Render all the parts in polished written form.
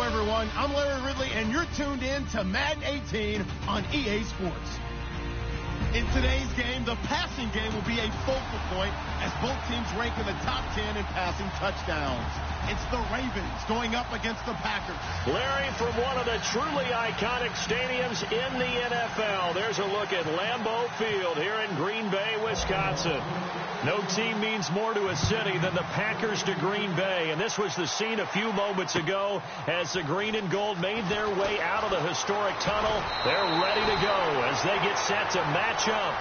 everyone. I'm Larry Ridley, and you're tuned in to Madden 18 on EA Sports. In today's game, the passing game will be a focal point as both teams rank in the top 10 in passing touchdowns. It's the Ravens going up against the Packers. Larry, from one of the truly iconic stadiums in the NFL, there's a look at Lambeau Field here in Green Bay, Wisconsin. No team means more to a city than the Packers to Green Bay, and this was the scene a few moments ago as the green and gold made their way out of the historic tunnel. They're ready to go as they get set to match up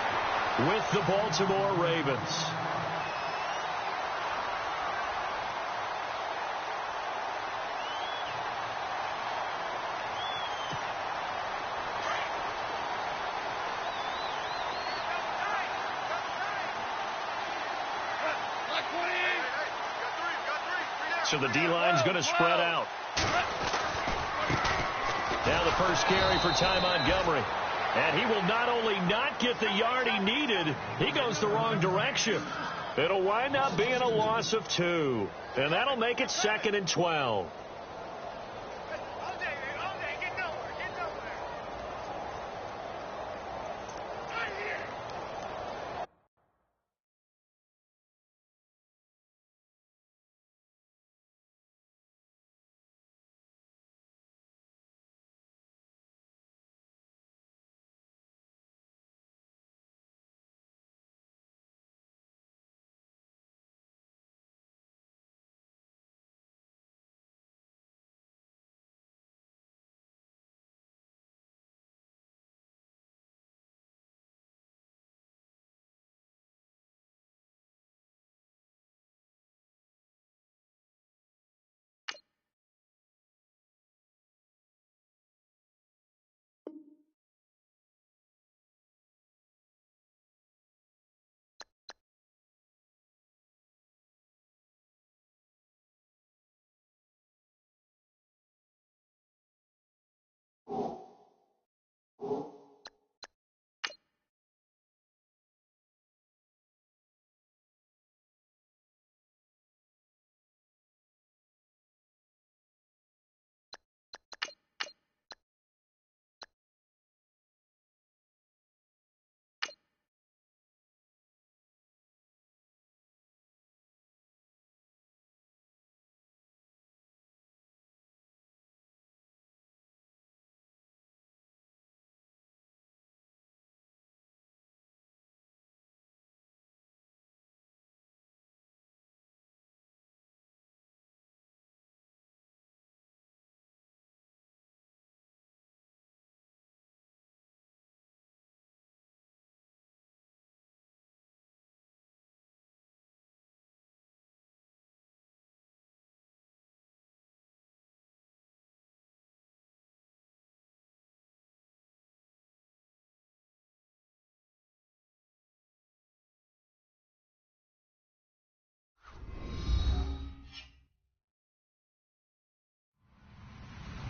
with the Baltimore Ravens. So the D-line's going to spread out. Now the first carry for Ty Montgomery. And he will not only not get the yard he needed, he goes the wrong direction. It'll wind up being a loss of 2. And that'll make it 2nd and 12.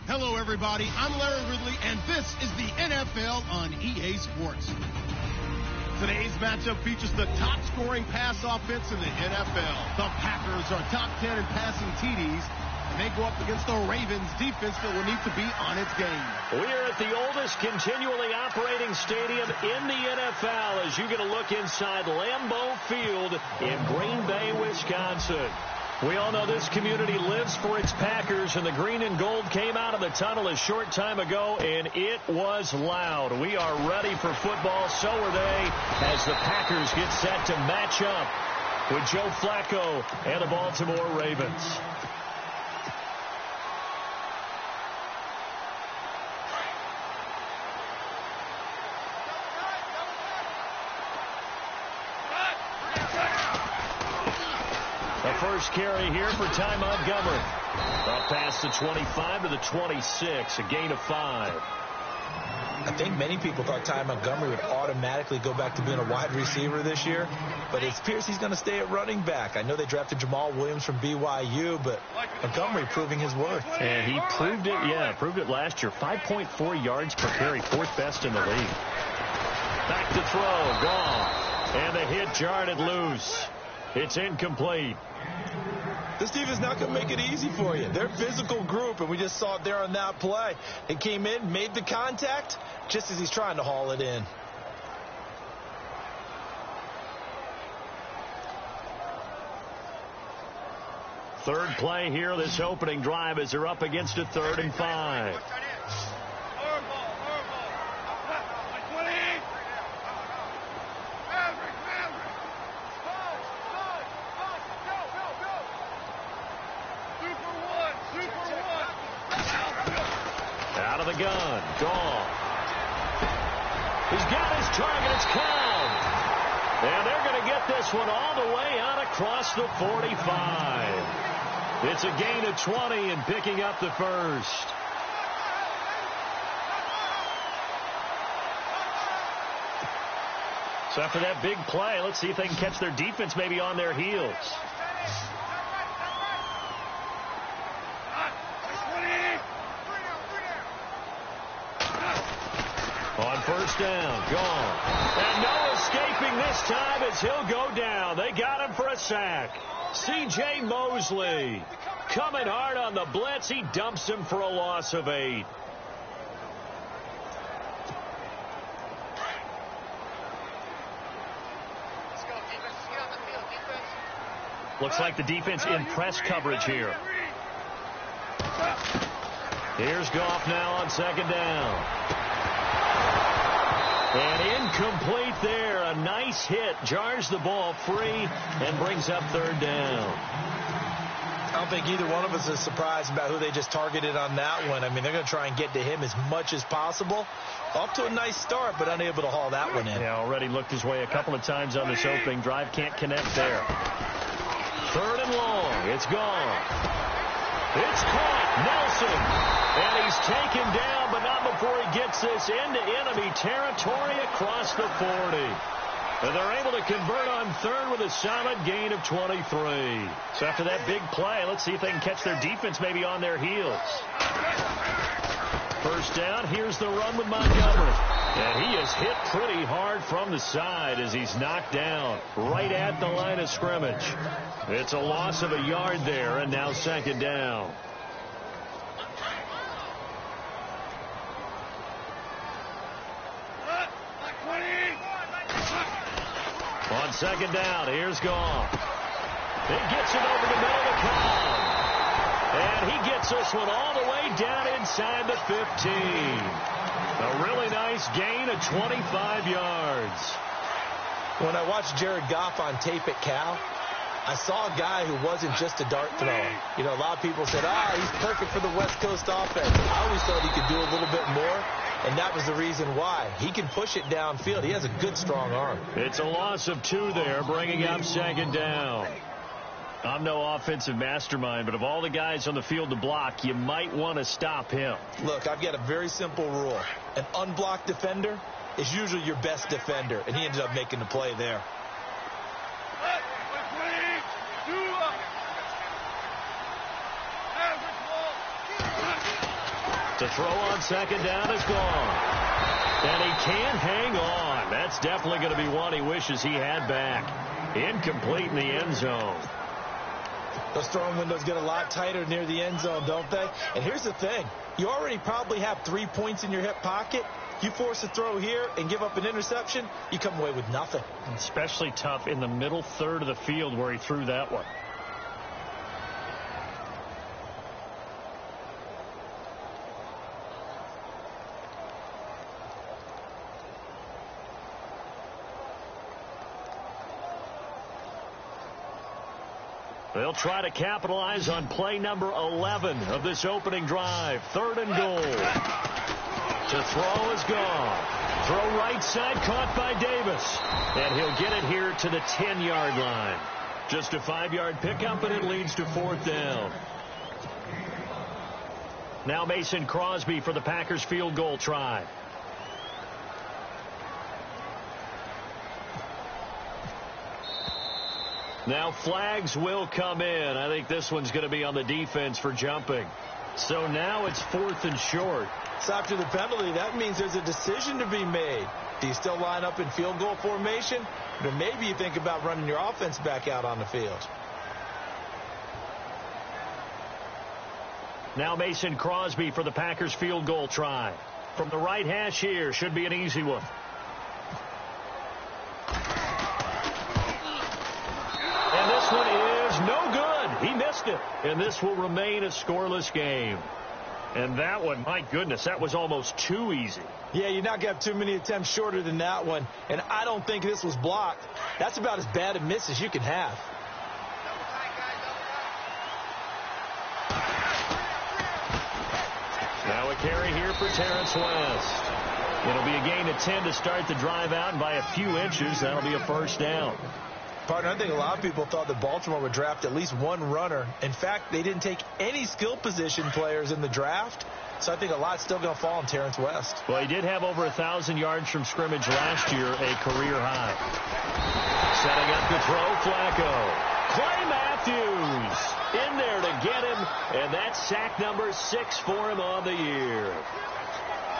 Hello, everybody. I'm Larry Ridley, and this is the NFL on EA Sports. Today's matchup features the top-scoring pass offense in the NFL. The Packers are top 10 in passing TDs, and they go up against the Ravens defense that will need to be on its game. We are at the oldest continually operating stadium in the NFL as you get a look inside Lambeau Field in Green Bay, Wisconsin. We all know this community lives for its Packers, and the green and gold came out of the tunnel a short time ago, and it was loud. We are ready for football, so are they, as the Packers get set to match up with Joe Flacco and the Baltimore Ravens. First carry here for Ty Montgomery. Up past the 25 to the 26, a gain of 5. I think many people thought Ty Montgomery would automatically go back to being a wide receiver this year, but it appears he's going to stay at running back. I know they drafted Jamal Williams from BYU, but Montgomery proving his worth. And he proved it last year. 5.4 yards per carry, 4th best in the league. Back to throw, gone. And the hit jarred it loose. It's incomplete. This defense not going to make it easy for you. They're a physical group, and we just saw it there on that play. It came in, made the contact, just as he's trying to haul it in. Third play here, this opening drive, as they're up against a 3rd and 5. Out of the gun, gone. He's got his target, it's Cobb. And they're going to get this one all the way out across the 45. It's a gain of 20 and picking up the first. So after that big play, let's see if they can catch their defense maybe on their heels. On first down, gone. And no escaping this time as he'll go down. They got him for a sack. C.J. Mosley coming hard on the blitz. He dumps him for a loss of 8. Looks like the defense in press coverage here. Here's Goff now on 2nd down. And incomplete there. A nice hit. Jars the ball free and brings up 3rd down. I don't think either one of us is surprised about who they just targeted on that one. I mean, they're going to try and get to him as much as possible. Off to a nice start, but unable to haul that one in. Yeah, already looked his way a couple of times on this opening drive. Can't connect there. 3rd and long. It's gone. It's caught. Nelson. And he's taken down, but not before he gets this into enemy territory across the 40. And they're able to convert on 3rd with a solid gain of 23. So after that big play, let's see if they can catch their defense maybe on their heels. First down, here's the run with Montgomery. And he is hit pretty hard from the side as he's knocked down right at the line of scrimmage. It's a loss of a yard there, and now 2nd down. On 2nd down, here's Goff. He gets it over the middle to Cobb. And he gets this one all the way down inside the 15. A really nice gain of 25 yards. When I watched Jared Goff on tape at Cal, I saw a guy who wasn't just a dart thrower. You know, a lot of people said, he's perfect for the West Coast offense. I always thought he could do a little bit more, and that was the reason why. He can push it downfield. He has a good, strong arm. It's a loss of 2 there, bringing up 2nd down. I'm no offensive mastermind, but of all the guys on the field to block, you might want to stop him. Look, I've got a very simple rule. An unblocked defender is usually your best defender, and he ended up making the play there. To throw on 2nd down is gone. And he can't hang on. That's definitely going to be one he wishes he had back. Incomplete in the end zone. Those throwing windows get a lot tighter near the end zone, don't they? And here's the thing. You already probably have 3 points in your hip pocket. You force a throw here and give up an interception, you come away with nothing. Especially tough in the middle 3rd of the field where he threw that one. They'll try to capitalize on play number 11 of this opening drive. 3rd and goal. To throw is gone. Throw right side, caught by Davis. And he'll get it here to the 10-yard line. Just a 5-yard pickup, and it leads to 4th down. Now Mason Crosby for the Packers field goal try. Now flags will come in. I think this one's going to be on the defense for jumping. So now it's 4th and short. So after the penalty, that means there's a decision to be made. Do you still line up in field goal formation? Or maybe you think about running your offense back out on the field. Now Mason Crosby for the Packers field goal try. From the right hash here, should be an easy one. And this one is no good. He missed it, and this will remain a scoreless game. And that one, my goodness, that was almost too easy. Yeah, you're not going to have too many attempts shorter than that one, and I don't think this was blocked. That's about as bad a miss as you can have. Now a carry here for Terrence West. It'll be a gain of 10 to start the drive out, and by a few inches, that'll be a first down. Partner, I think a lot of people thought that Baltimore would draft at least one runner. In fact, they didn't take any skill position players in the draft, so I think a lot's still going to fall on Terrence West. Well, he did have over 1,000 yards from scrimmage last year, a career high. Setting up to throw, Flacco. Clay Matthews in there to get him, and that's sack number 6 for him on the year.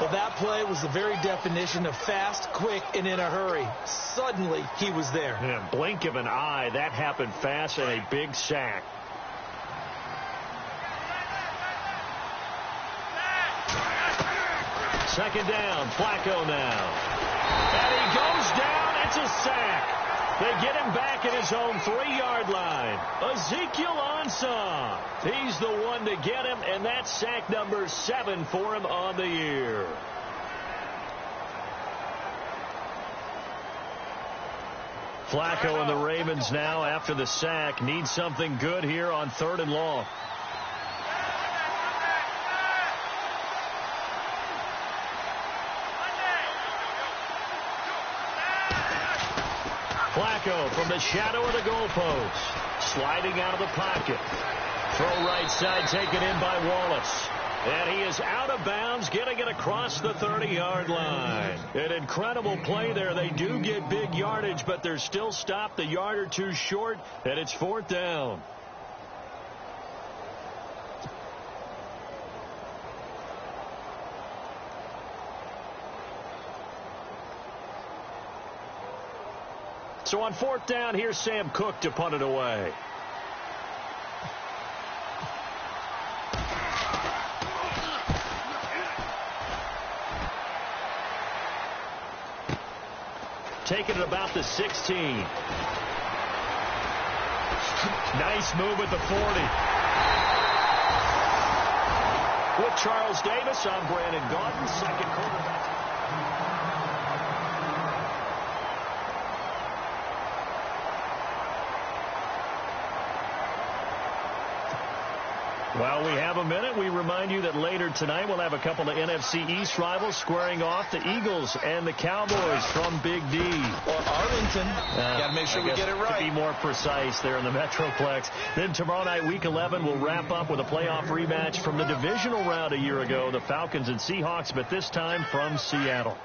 Well, that play was the very definition of fast, quick, and in a hurry. Suddenly, he was there. In a blink of an eye, that happened fast, and a big sack. Second down, Flacco now. And he goes down. It's a sack. They get him back at his own 3-yard line. Ezekiel Ansah. He's the one to get him, and that's sack number 7 for him on the year. Flacco and the Ravens now, after the sack, need something good here on 3rd and long. Flacco from the shadow of the goalpost. Sliding out of the pocket. Throw right side taken in by Wallace. And he is out of bounds, getting it across the 30-yard line. An incredible play there. They do get big yardage, but they're still stopped a yard or two short, and it's 4th down. So on 4th down, here's Sam Cook to punt it away. Taking it about the 16. Nice move at the 40. With Charles Davis, I'm Brandon Gaudin, second quarterback. Well, we have a minute. We remind you that later tonight we'll have a couple of NFC East rivals squaring off, the Eagles and the Cowboys from Big D. Or Arlington. Got to make sure we get it right. To be more precise there in the Metroplex. Then tomorrow night, Week 11, we'll wrap up with a playoff rematch from the divisional round a year ago, the Falcons and Seahawks, but this time from Seattle.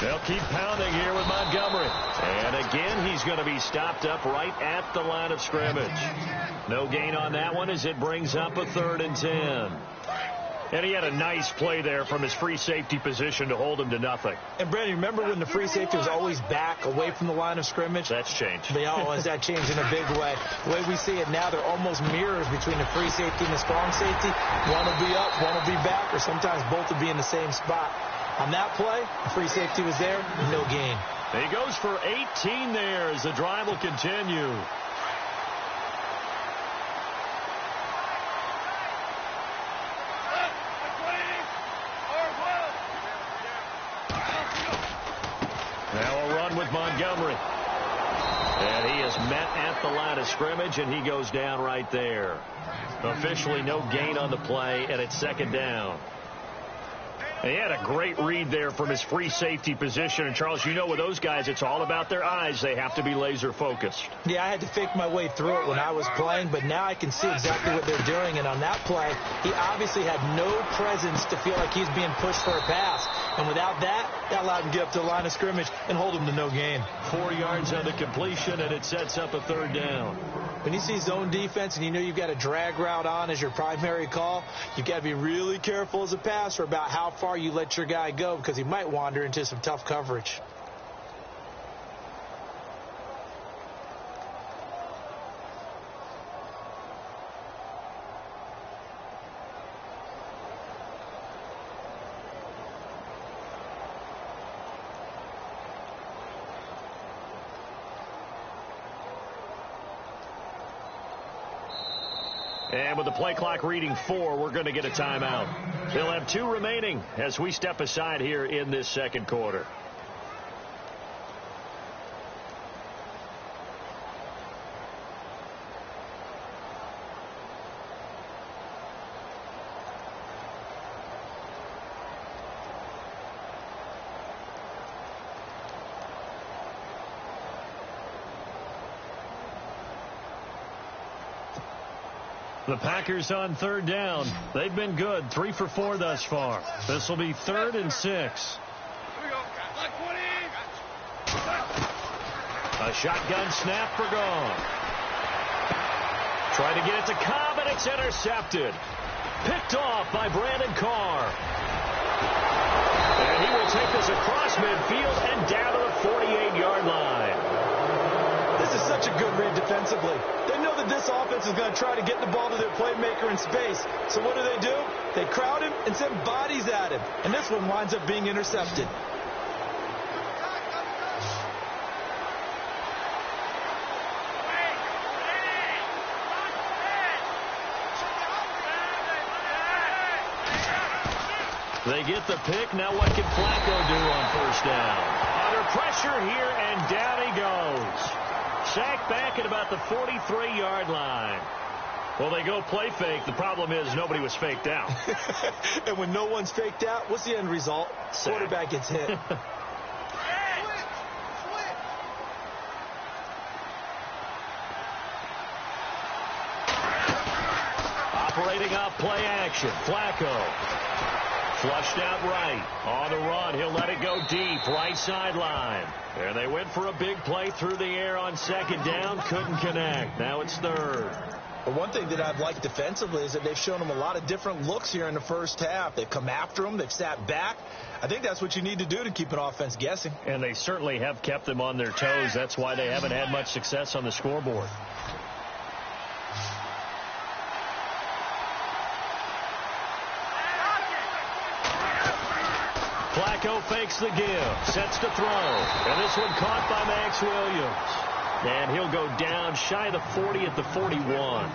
They'll keep pounding here with Montgomery. And again, he's going to be stopped up right at the line of scrimmage. No gain on that one as it brings up a 3rd and 10. And he had a nice play there from his free safety position to hold him to nothing. And, Brandon, remember when the free safety was always back away from the line of scrimmage? That's changed. They always that changed in a big way. The way we see it now, they're almost mirrors between the free safety and the strong safety. One will be up, one will be back, or sometimes both will be in the same spot. On that play, the free safety was there, no gain. He goes for 18 there as the drive will continue. Now a run with Montgomery. And he is met at the line of scrimmage, and he goes down right there. Officially no gain on the play, and it's 2nd down. He had a great read there from his free safety position. And, Charles, you know with those guys, it's all about their eyes. They have to be laser focused. Yeah, I had to fake my way through it when I was playing, but now I can see exactly what they're doing. And on that play, he obviously had no presence to feel like he's being pushed for a pass. And without that, that allowed him to get up to the line of scrimmage and hold him to no gain. 4 yards on the completion, and it sets up a 3rd down. When you see zone defense and you know you've got a drag route on as your primary call, you've got to be really careful as a passer about how far you let your guy go because he might wander into some tough coverage. And with the play clock reading 4, we're going to get a timeout. They'll have 2 remaining as we step aside here in this second quarter. The Packers on 3rd down. They've been good, 3 for 4 thus far. This will be 3rd and 6. A shotgun snap for Gone. Trying to get it to Cobb, and it's intercepted. Picked off by Brandon Carr. And he will take this across midfield and down to the 48-yard line. This is such a good read defensively. They know that this offense is going to try to get the ball to their playmaker in space. So what do? They crowd him and send bodies at him. And this one winds up being intercepted. They get the pick. Now what can Flacco do on 1st down? Under pressure here, and down he goes. Sacked back at about the 43-yard line. Well, they go play fake. The problem is nobody was faked out. And when no one's faked out, what's the end result? Sack. Quarterback gets hit. Operating off play action. Flacco. Flushed out right. On the run. He'll let it go deep. Right sideline. And they went for a big play through the air on 2nd down. Couldn't connect. Now it's 3rd. But one thing that I've liked defensively is that they've shown them a lot of different looks here in the first half. They've come after them. They've sat back. I think that's what you need to do to keep an offense guessing. And they certainly have kept them on their toes. That's why they haven't had much success on the scoreboard. Flacco fakes the give, sets to throw, and this one caught by Max Williams. And he'll go down shy of the 40 at the 41.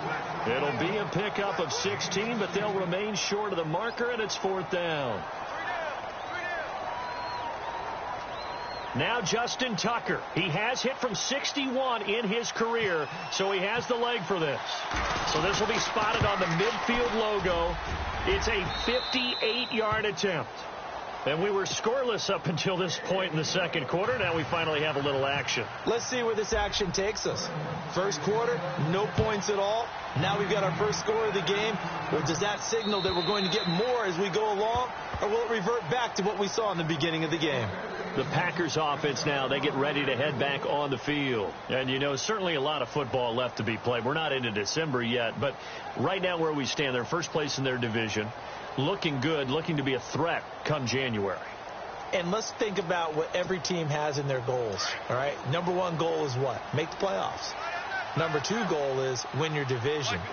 It'll be a pickup of 16, but they'll remain short of the marker, and it's 4th down. Now Justin Tucker. He has hit from 61 in his career, so he has the leg for this. So this will be spotted on the midfield logo. It's a 58-yard attempt. And we were scoreless up until this point in the second quarter. Now we finally have a little action. Let's see where this action takes us. First quarter, no points at all. Now we've got our first score of the game. Well, does that signal that we're going to get more as we go along? Or will it revert back to what we saw in the beginning of the game? The Packers offense now, they get ready to head back on the field. And, you know, certainly a lot of football left to be played. We're not into December yet. But right now where we stand, they're first place in their division. Looking good, looking to be a threat come January. And let's think about what every team has in their goals, all right? Number 1 goal is what? Make the playoffs. Number 2 goal is win your division.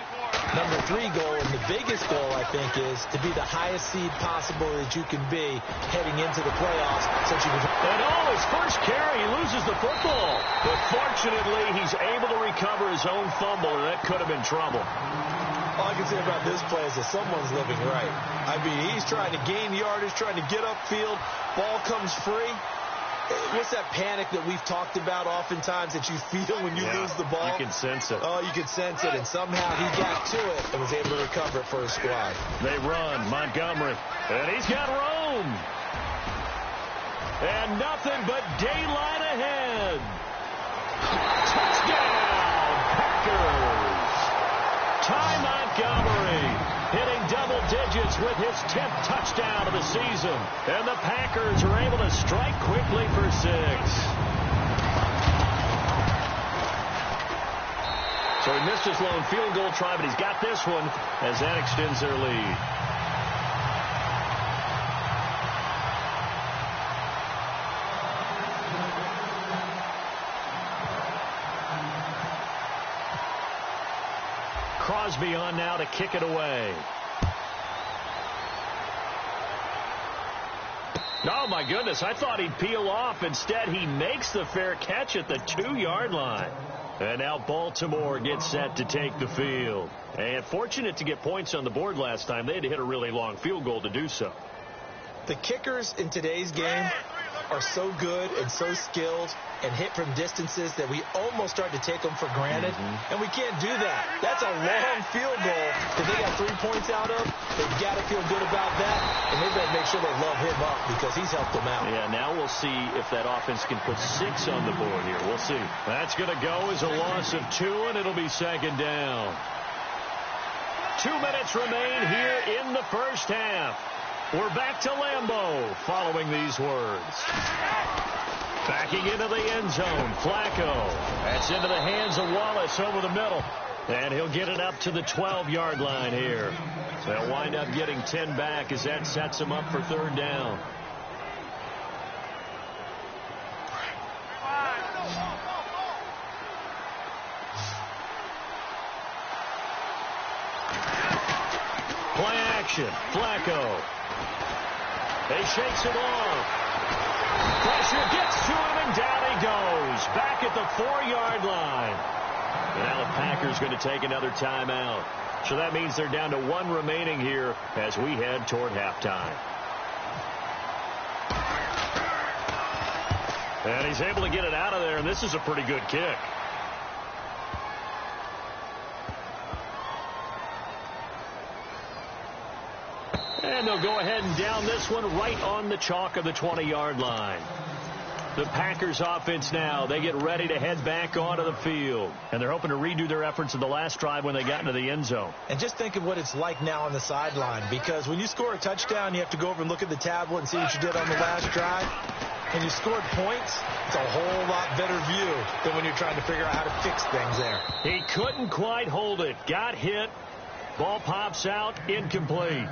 Number 3 goal, and the biggest goal, I think, is to be the highest seed possible that you can be heading into the playoffs. So you can... And his first carry, he loses the football. But fortunately, he's able to recover his own fumble, and that could have been trouble. All I can say about this play is that someone's living right. I mean, he's trying to gain yardage, trying to get upfield. Ball comes free. What's that panic that we've talked about oftentimes that you feel when you lose the ball? You can sense it. Oh, you can sense it. And somehow he got to it and was able to recover it for his squad. They run. Montgomery. And he's got room. And nothing but daylight ahead. Touchdown, Packers. Ty Montgomery hitting double digits with his 10th touchdown of the season. And the Packers are able to strike quickly for 6. So he missed his lone field goal try, but he's got this one as that extends their lead. Crosby on now to kick it away. Oh, my goodness. I thought he'd peel off. Instead, he makes the fair catch at the 2-yard line. And now Baltimore gets set to take the field. And fortunate to get points on the board last time. They had to hit a really long field goal to do so. The kickers in today's game are so good and so skilled and hit from distances that we almost start to take them for granted. And we can't do that. That's a long field goal that they got 3 points out of. They've got to feel good about that, and they better make sure they love him up because he's helped them out. Yeah, now we'll see if that offense can put 6 on the board here. We'll see. That's going to go as a loss of 2, and it'll be second down. 2 minutes remain here in the first half. We're back to Lambeau following these words. Backing into the end zone, Flacco. That's into the hands of Wallace over the middle. And he'll get it up to the 12-yard line here. They'll wind up getting 10 back as that sets him up for third down. Play action, Flacco. He shakes it off. Pressure gets to him, and down he goes. Back at the 4-yard line. And now the Packers going to take another timeout. So that means they're down to 1 remaining here as we head toward halftime. And he's able to get it out of there, and this is a pretty good kick. And they'll go ahead and down this one right on the chalk of the 20-yard line. The Packers offense now, they get ready to head back onto the field. And they're hoping to redo their efforts in the last drive when they got into the end zone. And just think of what it's like now on the sideline, because when you score a touchdown, you have to go over and look at the tablet and see what you did on the last drive. And you scored points, it's a whole lot better view than when you're trying to figure out how to fix things there. He couldn't quite hold it. Got hit. Ball pops out. Incomplete.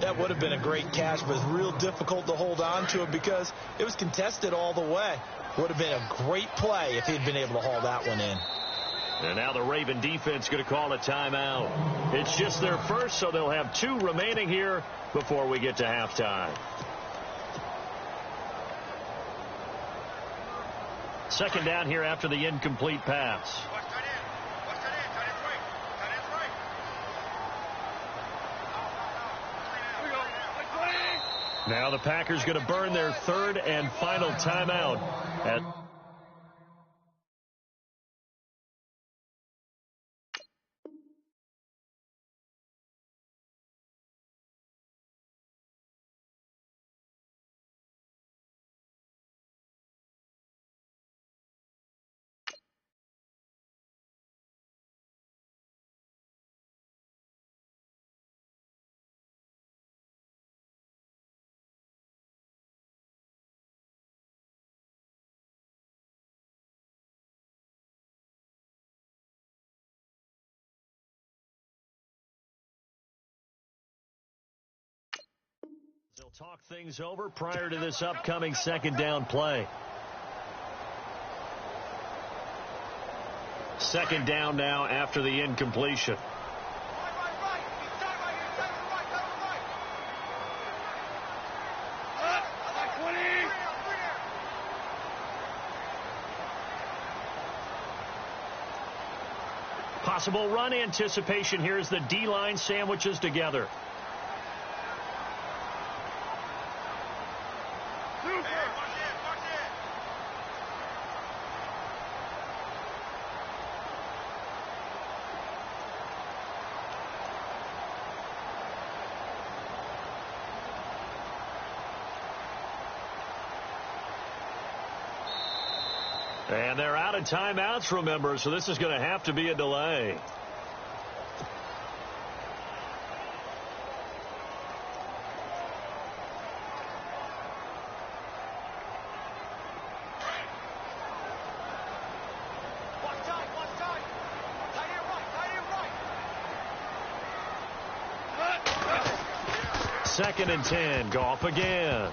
That would have been a great catch, but it's real difficult to hold on to it because it was contested all the way. Would have been a great play if he'd been able to haul that one in. And now the Raven defense going to call a timeout. It's just their first, so they'll have 2 remaining here before we get to halftime. Second down here after the incomplete pass. Now the Packers going to burn their 3rd and final timeout. They'll talk things over prior to this upcoming second down play. Second down now after the incompletion. Possible run anticipation here as the D-line sandwiches together. And they're out of timeouts, remember, so this is going to have to be a delay. Second and 10. Goff again.